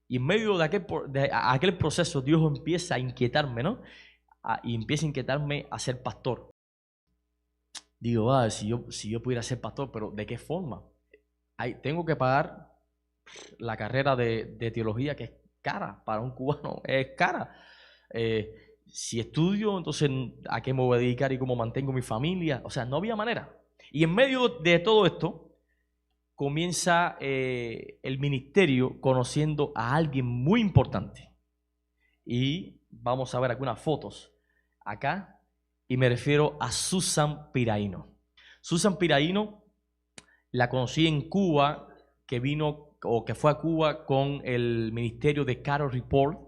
Y en medio de aquel proceso, Dios empieza a inquietarme, ¿no? Y empieza a inquietarme a ser pastor. Digo, si yo pudiera ser pastor, pero ¿de qué forma? Tengo que pagar la carrera de teología, que es cara para un cubano, es cara. Si estudio, entonces ¿a qué me voy a dedicar y cómo mantengo mi familia? O sea, no había manera. Y en medio de todo esto, comienza el ministerio conociendo a alguien muy importante. Y vamos a ver algunas fotos acá, y me refiero a Susan Piraino. Susan Piraino la conocí en Cuba, que fue a Cuba con el ministerio de Caro Report.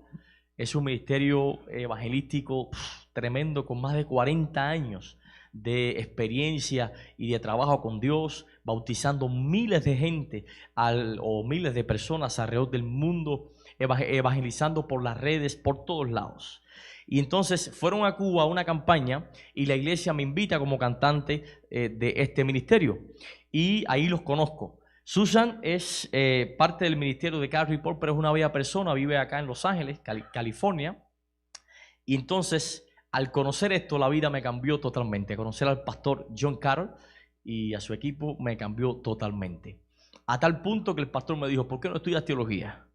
Es un ministerio evangelístico tremendo, con más de 40 años de experiencia y de trabajo con Dios, bautizando miles de gente o miles de personas alrededor del mundo, evangelizando por las redes, por todos lados. Y entonces fueron a Cuba a una campaña y la iglesia me invita como cantante de este ministerio. Y ahí los conozco. Susan es parte del ministerio de Caro Report, pero es una bella persona, vive acá en Los Ángeles, California. Y entonces, al conocer esto, la vida me cambió totalmente. Conocer al pastor John Carroll y a su equipo me cambió totalmente. A tal punto que el pastor me dijo, ¿por qué no estudias teología?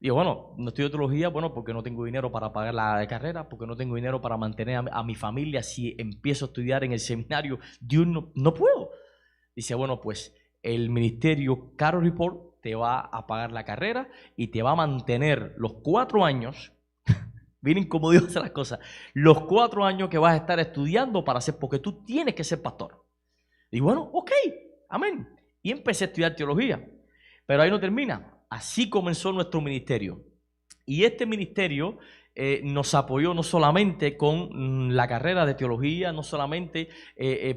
Digo, bueno, no estudio teología, bueno, porque no tengo dinero para pagar la carrera, porque no tengo dinero para mantener a mi familia. Si empiezo a estudiar en el seminario, Dios no puedo. Dice, bueno, pues el ministerio Caro Report te va a pagar la carrera y te va a mantener los 4 años. Miren cómo Dios hace las cosas. Los 4 años que vas a estar estudiando para ser, porque tú tienes que ser pastor. Y bueno, ok, amén. Y empecé a estudiar teología. Pero ahí no termina. Así comenzó nuestro ministerio. Y este ministerio nos apoyó no solamente con la carrera de teología, no solamente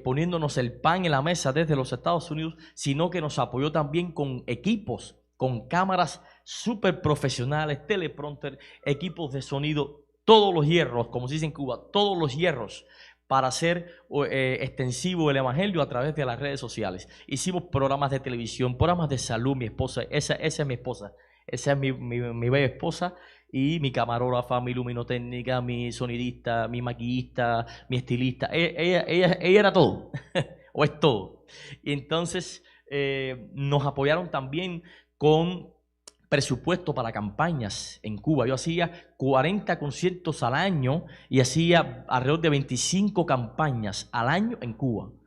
poniéndonos el pan en la mesa desde los Estados Unidos, sino que nos apoyó también con equipos, con cámaras súper profesionales, teleprompter, equipos de sonido, todos los hierros, como se dice en Cuba, todos los hierros para hacer extensivo el evangelio a través de las redes sociales. Hicimos programas de televisión, programas de salud. Mi esposa, esa es mi esposa, esa es mi bella esposa, y mi camarógrafa, mi luminotécnica, mi sonidista, mi maquillista, mi estilista. Ella era todo, o es todo. Y entonces nos apoyaron también con presupuesto para campañas en Cuba. Yo hacía 40 conciertos al año y hacía alrededor de 25 campañas al año en Cuba. O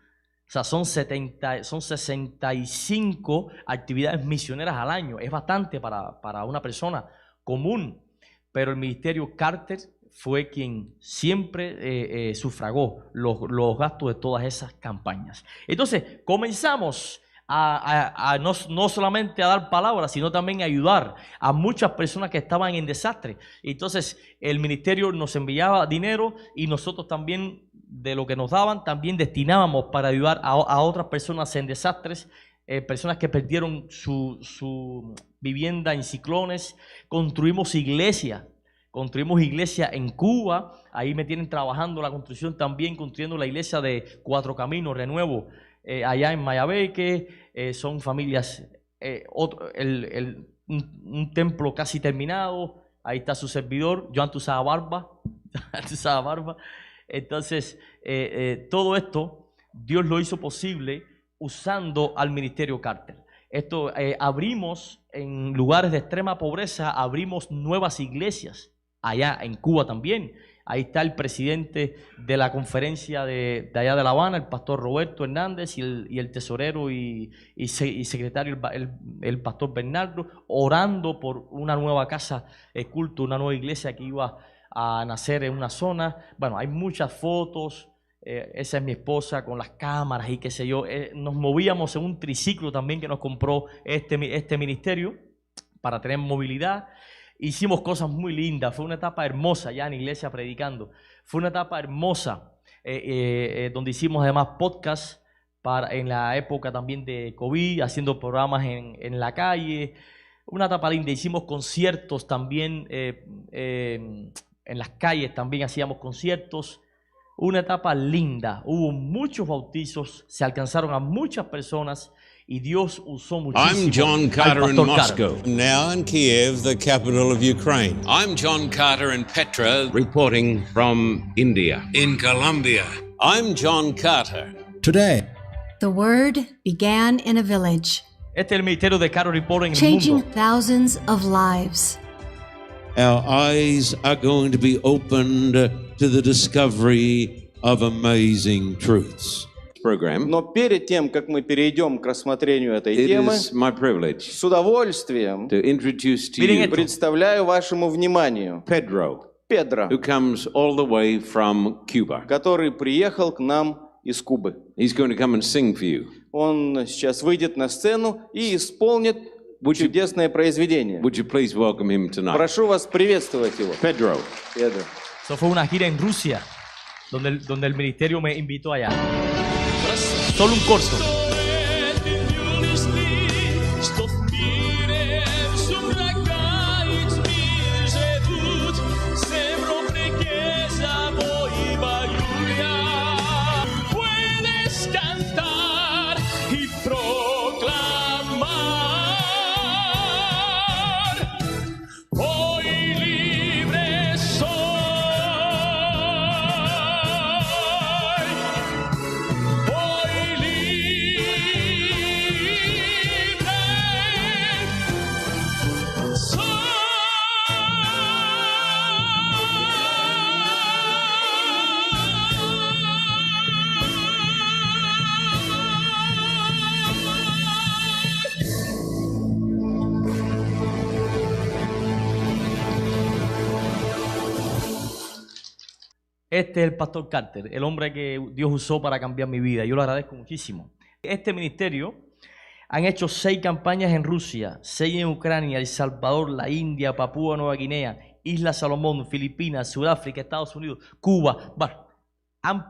sea, son 65 actividades misioneras al año. Es bastante para una persona común, pero el ministerio Carter fue quien siempre sufragó los gastos de todas esas campañas. Entonces, comenzamos no solamente a dar palabras, sino también a ayudar a muchas personas que estaban en desastre. Entonces el ministerio nos enviaba dinero y nosotros también, de lo que nos daban, también destinábamos para ayudar a otras personas en desastres, personas que perdieron su vivienda en ciclones. Construimos iglesias en Cuba. Ahí me tienen trabajando la construcción también, construyendo la iglesia de Cuatro Caminos, Renuevo, allá en Mayabeque. Son familias, un templo casi terminado. Ahí está su servidor, Joan usaba barba. Entonces, todo esto Dios lo hizo posible usando al ministerio Carter. Esto abrimos en lugares de extrema pobreza, abrimos nuevas iglesias allá en Cuba también. Ahí está el presidente de la conferencia de allá de La Habana, el pastor Roberto Hernández, y el tesorero y secretario, el pastor Bernardo, orando por una nueva casa culto, una nueva iglesia que iba a nacer en una zona. Bueno, hay muchas fotos. Esa es mi esposa con las cámaras y qué sé yo. Nos movíamos en un triciclo también que nos compró este ministerio para tener movilidad. Hicimos cosas muy lindas. Fue una etapa hermosa ya en iglesia predicando. Fue una etapa hermosa donde hicimos además podcasts en la época también de COVID, haciendo programas en la calle. Una etapa linda. Hicimos conciertos también en las calles, también hacíamos conciertos. Una etapa linda. Hubo muchos bautizos, se alcanzaron a muchas personas Y Dios usó I'm muchísimo John al Carter in pastor Carter. Moscow. Now in Kiev, the capital of Ukraine. I'm John Carter in Petra, reporting from India. In Colombia. I'm John Carter. Today, The word began in a village, Este es el ministerio de Carter Reporter en el changing mundo. thousands of lives. Our eyes are going to be opened to the discovery of amazing truths. Program. Но перед тем, как мы перейдем к рассмотрению этой It темы, is my privilege с удовольствием to introduce to Miren you esto. представляю вашему вниманию Pedro, Педро, who comes all the way from Cuba. который приехал к нам из Кубы. He's going to come and sing for you. Он сейчас выйдет на сцену и исполнит Would you- чудесное произведение. Would you please welcome him tonight? Прошу вас приветствовать его. Pedro. Педро. Eso fue una gira en Rusia, donde el ministerio me invitó allá. Solo un corto. Puedes cantar y proclamar. Hoy libre soy. Hoy libre Este es el pastor Carter, el hombre que Dios usó para cambiar mi vida. Yo lo agradezco muchísimo. Este ministerio han hecho 6 campañas en Rusia, 6 en Ucrania, El Salvador, la India, Papúa Nueva Guinea, Islas Salomón, Filipinas, Sudáfrica, Estados Unidos, Cuba. Bueno,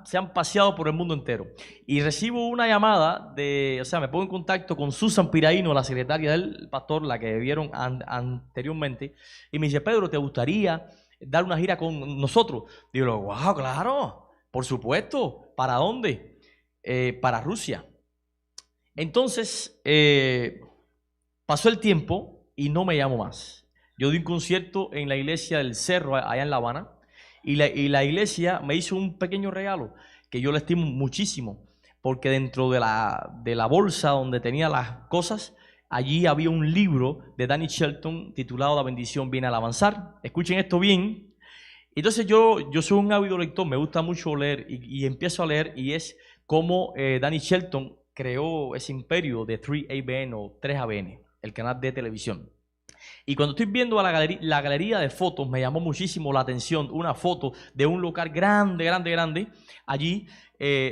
se han paseado por el mundo entero. Y recibo una llamada me pongo en contacto con Susan Piraino, la secretaria del pastor, la que vieron anteriormente, y me dice: Pedro, ¿te gustaría dar una gira con nosotros? Digo, wow, claro, por supuesto. ¿Para dónde? Para Rusia. Entonces, pasó el tiempo y no me llamó más. Yo di un concierto en la iglesia del Cerro, allá en La Habana, y la iglesia me hizo un pequeño regalo que yo le estimo muchísimo, porque dentro de la bolsa donde tenía las cosas, allí había un libro de Danny Shelton titulado La bendición viene al avanzar. Escuchen esto bien. Entonces yo soy un ávido lector, me gusta mucho leer y empiezo a leer, y es como Danny Shelton creó ese imperio de 3ABN o 3ABN, el canal de televisión. Y cuando estoy viendo la galería de fotos, me llamó muchísimo la atención una foto de un local grande, allí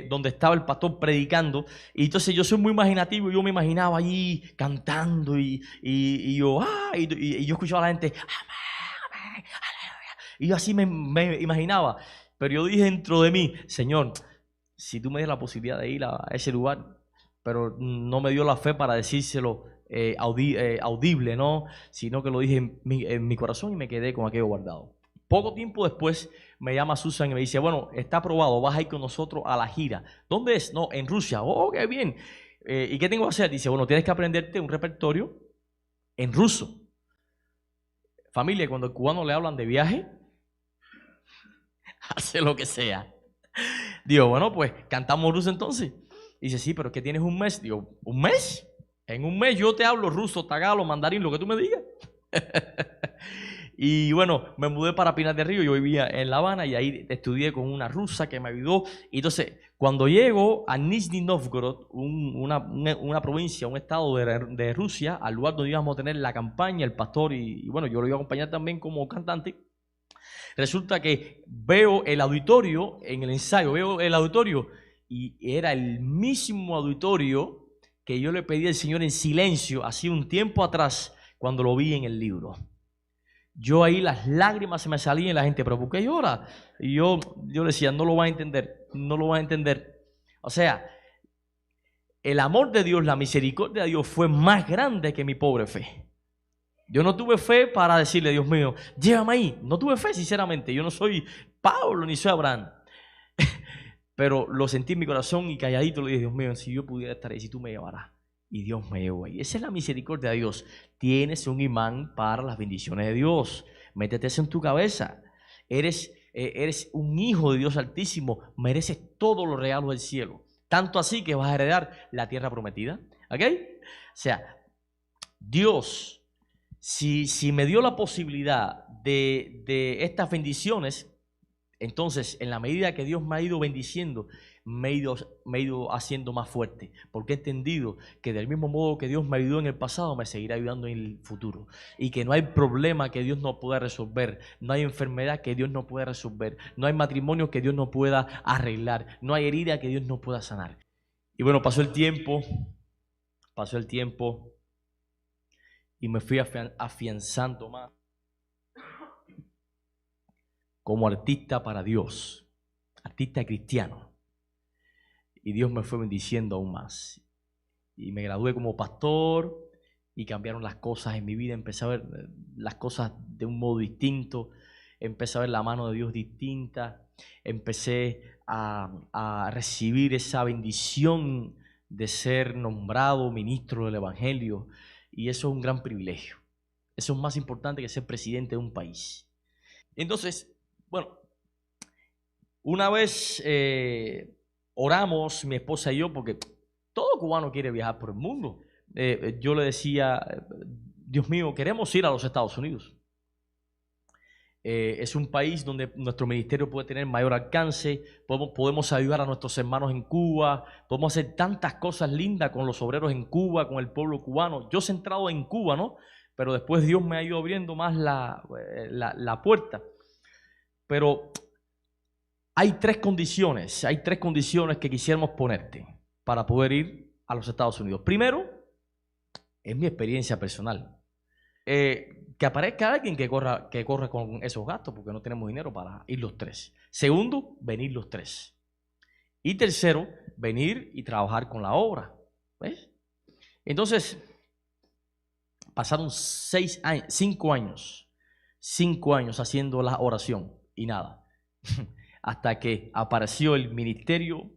donde estaba el pastor predicando. Y entonces yo soy muy imaginativo, yo me imaginaba allí cantando y yo escuchaba a la gente, amén, amén, aleluya. Y yo así me imaginaba. Pero yo dije dentro de mí: Señor, si tú me das la posibilidad de ir a ese lugar, pero no me dio la fe para decírselo audible, ¿no? Sino que lo dije en mi corazón y me quedé con aquello guardado. Poco tiempo después me llama Susan y me dice: bueno, está aprobado, vas a ir con nosotros a la gira. ¿Dónde es? No, en Rusia. Oh, qué bien. ¿Y qué tengo que hacer? Dice: bueno, tienes que aprenderte un repertorio en ruso. Familia, cuando al cubano le hablan de viaje, hace lo que sea. Digo, bueno, pues cantamos ruso entonces. Dice: sí, pero es que tienes un mes. Digo, ¿un mes? En un mes yo te hablo ruso, tagalo, mandarín, lo que tú me digas. Y bueno, me mudé para Pinar del Río. Yo vivía en La Habana y ahí estudié con una rusa que me ayudó. Y entonces, cuando llego a Nizhny Novgorod, una provincia, un estado de Rusia, al lugar donde íbamos a tener la campaña, el pastor, y bueno, yo lo iba a acompañar también como cantante. Resulta que veo el auditorio, en el ensayo, veo el auditorio, y era el mismo auditorio que yo le pedí al Señor en silencio hacía un tiempo atrás cuando lo vi en el libro. Yo ahí las lágrimas se me salían y la gente: ¿pero por qué llora? Y yo decía: no lo vas a entender, no lo vas a entender. O sea, el amor de Dios, la misericordia de Dios fue más grande que mi pobre fe. Yo no tuve fe para decirle: Dios mío, llévame ahí. No tuve fe, sinceramente. Yo no soy Pablo ni soy Abraham. Pero lo sentí en mi corazón y calladito le dije: Dios mío, si yo pudiera estar ahí, si tú me llevarás. Y Dios me llevó ahí. Esa es la misericordia de Dios. Tienes un imán para las bendiciones de Dios. Métete eso en tu cabeza. Eres un hijo de Dios Altísimo. Mereces todos los regalos del cielo. Tanto así que vas a heredar la tierra prometida. ¿Ok? O sea, Dios, si me dio la posibilidad de estas bendiciones, entonces en la medida que Dios me ha ido bendiciendo, me he ido haciendo más fuerte, porque he entendido que del mismo modo que Dios me ayudó en el pasado, me seguirá ayudando en el futuro, y que no hay problema que Dios no pueda resolver, no hay enfermedad que Dios no pueda resolver, no hay matrimonio que Dios no pueda arreglar, no hay herida que Dios no pueda sanar. Y bueno, pasó el tiempo y me fui afianzando más como artista para Dios, artista cristiano. Y Dios me fue bendiciendo aún más. Y me gradué como pastor y cambiaron las cosas en mi vida. Empecé a ver las cosas de un modo distinto. Empecé a ver la mano de Dios distinta. Empecé a recibir esa bendición de ser nombrado ministro del Evangelio. Y eso es un gran privilegio. Eso es más importante que ser presidente de un país. Entonces, bueno, una vez oramos mi esposa y yo, porque todo cubano quiere viajar por el mundo. Yo le decía, Dios mío, queremos ir a los Estados Unidos. Es un país donde nuestro ministerio puede tener mayor alcance, podemos ayudar a nuestros hermanos en Cuba, podemos hacer tantas cosas lindas con los obreros en Cuba, con el pueblo cubano. Yo centrado en Cuba, ¿no? Pero después Dios me ha ido abriendo más la puerta. Pero hay tres condiciones que quisiéramos ponerte para poder ir a los Estados Unidos. Primero, es mi experiencia personal. Que aparezca alguien que corra con esos gastos, porque no tenemos dinero para ir los tres. Segundo, venir los tres. Y tercero, venir y trabajar con la obra. ¿Ves? Entonces, pasaron 5 años haciendo la oración y nada. Hasta que apareció el ministerio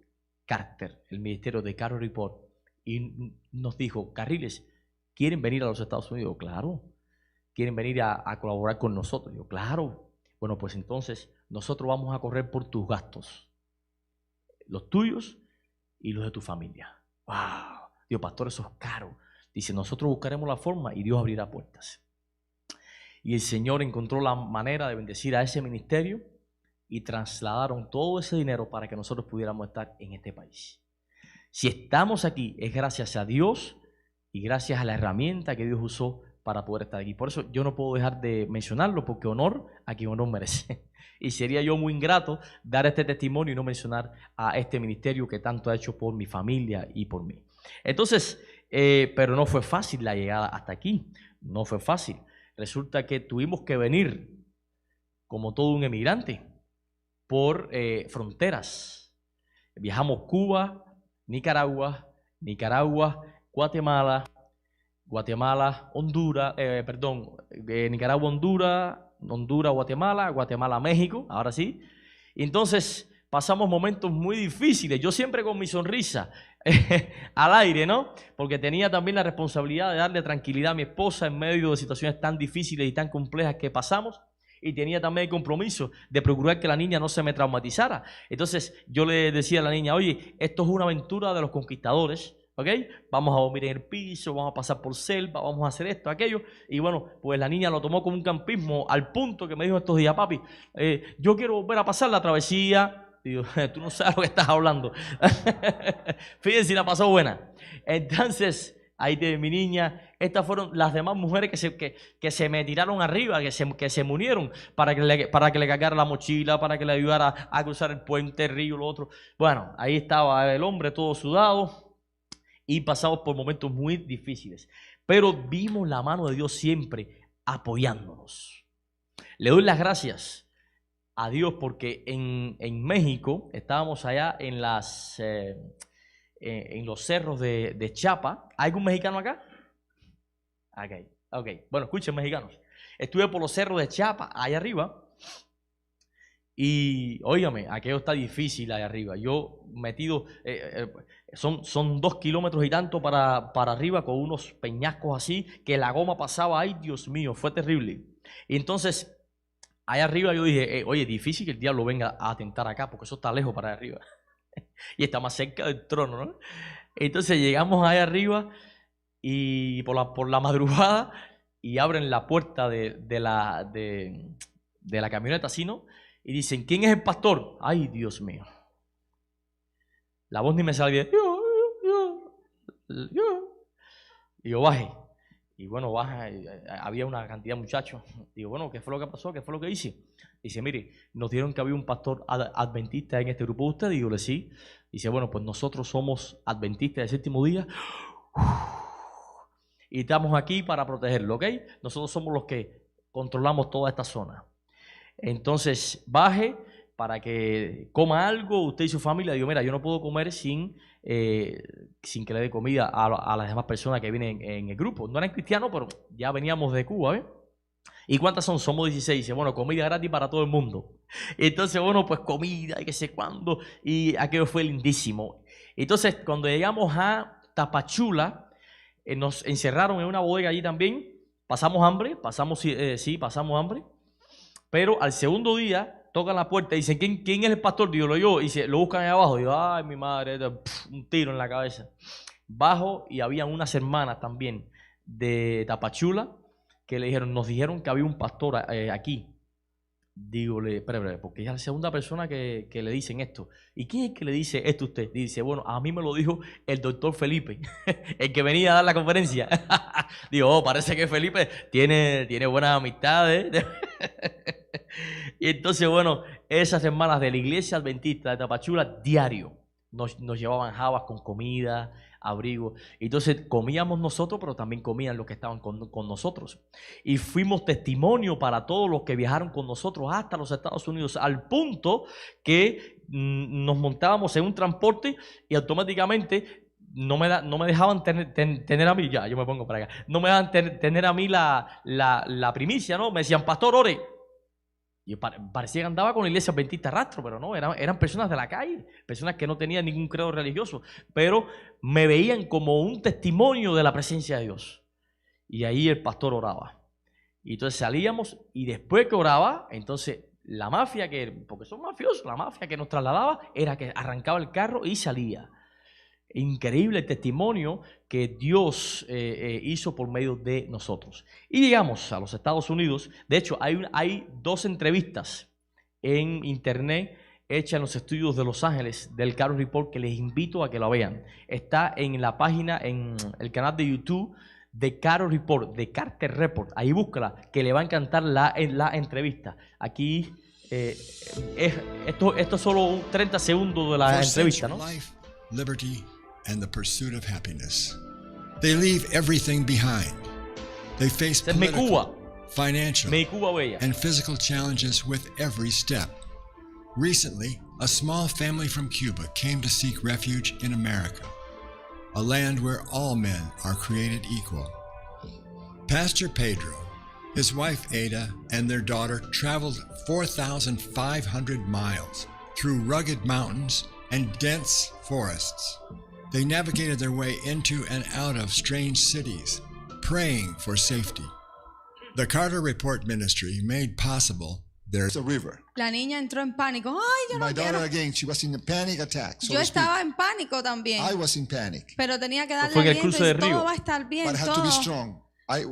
Carter, el ministerio de Carter Report, y nos dijo, Carriles, ¿quieren venir a los Estados Unidos? Claro. ¿Quieren venir a colaborar con nosotros? Yo, claro. Bueno, pues entonces nosotros vamos a correr por tus gastos, los tuyos y los de tu familia. ¡Wow! Dios, pastor, eso es caro. Dice, nosotros buscaremos la forma y Dios abrirá puertas. Y el Señor encontró la manera de bendecir a ese ministerio y trasladaron todo ese dinero para que nosotros pudiéramos estar en este país. Si estamos aquí es gracias a Dios y gracias a la herramienta que Dios usó para poder estar aquí. Por eso yo no puedo dejar de mencionarlo, porque honor a quien honor merece. Y sería yo muy ingrato dar este testimonio y no mencionar a este ministerio que tanto ha hecho por mi familia y por mí. Entonces, pero no fue fácil la llegada hasta aquí. No fue fácil. Resulta que tuvimos que venir como todo un emigrante por fronteras. Viajamos Cuba, Nicaragua, Guatemala, Honduras, Nicaragua, Honduras, Guatemala, México, ahora sí. Y entonces pasamos momentos muy difíciles, yo siempre con mi sonrisa al aire, ¿no? Porque tenía también la responsabilidad de darle tranquilidad a mi esposa en medio de situaciones tan difíciles y tan complejas que pasamos. Y tenía también el compromiso de procurar que la niña no se me traumatizara. Entonces yo le decía a la niña, oye, esto es una aventura de los conquistadores, ¿ok? Vamos a dormir en el piso, vamos a pasar por selva, vamos a hacer esto, aquello. Y bueno, pues la niña lo tomó como un campismo al punto que me dijo estos días, papi, yo quiero volver a pasar la travesía. Digo, tú no sabes lo que estás hablando. Fíjense, la pasó buena. Entonces, ahí tiene mi niña. Estas fueron las demás mujeres que se me tiraron arriba, que se me unieron para que le cargara la mochila, para que le ayudara a cruzar el puente, el río, lo otro. Bueno, ahí estaba el hombre todo sudado. Y pasamos por momentos muy difíciles. Pero vimos la mano de Dios siempre apoyándonos. Le doy las gracias a Dios porque en México estábamos allá en los cerros de Chiapas. ¿Hay algún mexicano acá? Ok. Bueno, escuchen, mexicanos. Estuve por los cerros de Chiapas, allá arriba. Y óigame, aquello está difícil ahí arriba. Yo metido, son 2 kilómetros y tanto para arriba con unos peñascos así, que la goma pasaba, ay Dios mío, fue terrible. Y entonces, ahí arriba yo dije, oye, difícil que el diablo venga a atentar acá, porque eso está lejos para arriba. Y está más cerca del trono, ¿no? Entonces llegamos ahí arriba y por la madrugada y abren la puerta de la camioneta, así, ¿no? Y dicen, ¿quién es el pastor? Ay, Dios mío. La voz ni me salía. Yo. Y yo bajé. Y bueno, baja, había una cantidad de muchachos. Digo, bueno, ¿qué fue lo que pasó? ¿Qué fue lo que hice? Dice, mire, nos dijeron que había un pastor adventista en este grupo de ustedes. Digo, sí. Dice, bueno, pues nosotros somos adventistas del séptimo día. Y estamos aquí para protegerlo, ¿ok? Nosotros somos los que controlamos toda esta zona. Entonces, baje para que coma algo, usted y su familia. Digo, mira, yo no puedo comer sin que le dé comida a las demás personas que vienen en el grupo. No eran cristianos, pero ya veníamos de Cuba, ¿ves? ¿Y cuántas son? Somos 16. Dice, bueno, comida gratis para todo el mundo. Entonces, bueno, pues comida y qué sé cuándo. Y aquello fue lindísimo. Entonces, cuando llegamos a Tapachula, nos encerraron en una bodega allí también. Pasamos hambre, pasamos hambre. Pero al segundo día tocan la puerta y dicen, ¿quién es el pastor? Digo, yo. Y lo buscan ahí abajo. Digo, ay, mi madre, un tiro en la cabeza. Bajo y habían unas hermanas también de Tapachula que nos dijeron que había un pastor aquí. Digo, espera, porque es la segunda persona que le dicen esto. ¿Y quién es que le dice esto a usted? Dice, bueno, a mí me lo dijo el doctor Felipe, el que venía a dar la conferencia. Digo, parece que Felipe tiene buenas amistades. Y entonces, bueno, esas hermanas de la iglesia adventista de Tapachula, diario, nos llevaban jabas con comida, abrigo. Entonces comíamos nosotros, pero también comían los que estaban con nosotros. Y fuimos testimonio para todos los que viajaron con nosotros hasta los Estados Unidos, al punto que nos montábamos en un transporte y automáticamente no me dejaban tener a mí, ya, yo me pongo para acá, no me dejaban tener a mí la primicia, ¿no? Me decían, pastor, ore. Y parecía que andaba con la iglesia adventista rastro, pero no, eran personas de la calle, personas que no tenían ningún credo religioso, pero me veían como un testimonio de la presencia de Dios. Y ahí el pastor oraba. Y entonces salíamos y después que oraba, entonces la mafia, porque son mafiosos, la mafia que nos trasladaba era que arrancaba el carro y salía. Increíble el testimonio que Dios hizo por medio de nosotros. Y llegamos a los Estados Unidos. De hecho, hay 2 entrevistas en internet hechas en los estudios de Los Ángeles del Caro Report que les invito a que la vean. Está en la página, en el canal de YouTube de Caro Report, de Carter Report. Ahí búscala, que le va a encantar la entrevista. Aquí, esto es solo 30 segundos de la entrevista, ¿no? Life, liberty, and the pursuit of happiness. They leave everything behind. They face political, financial, and physical challenges with every step. Recently, a small family from Cuba came to seek refuge in America, a land where all men are created equal. Pastor Pedro, his wife Ada, and their daughter traveled 4,500 miles through rugged mountains and dense forests. They navigated their way into and out of strange cities, praying for safety. The Carter Report Ministry made possible there's a river. La niña entró en pánico. Ay, yo no quiero. My daughter again, she was in a panic attack. Yo estaba en pánico también. I was in panic. Pero tenía que darle aliento y todo va a estar bien. But I had to be strong. I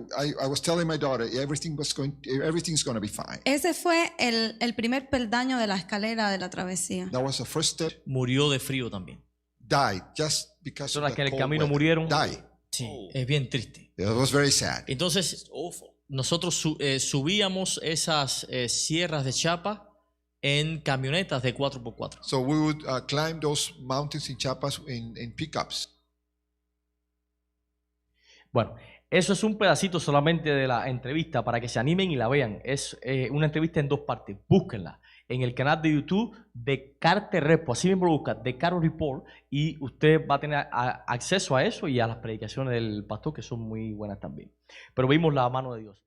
was telling my daughter everything's going to be fine. Ese fue el primer peldaño de la escalera de la travesía. That was the first step. Murió de frío también. Died just because personas que en el camino murieron. Died. Sí, es bien triste. It was very sad. Entonces, nosotros subíamos esas sierras de Chiapas en camionetas de 4x4. So we would climb those mountains in Chiapas in pickups. Bueno, eso es un pedacito solamente de la entrevista para que se animen y la vean. Es una entrevista en 2 partes. Búsquenla en el canal de YouTube de Carter Report. Así mismo lo busca, de Caro Report, y usted va a tener acceso a eso y a las predicaciones del pastor, que son muy buenas también. Pero vimos la mano de Dios.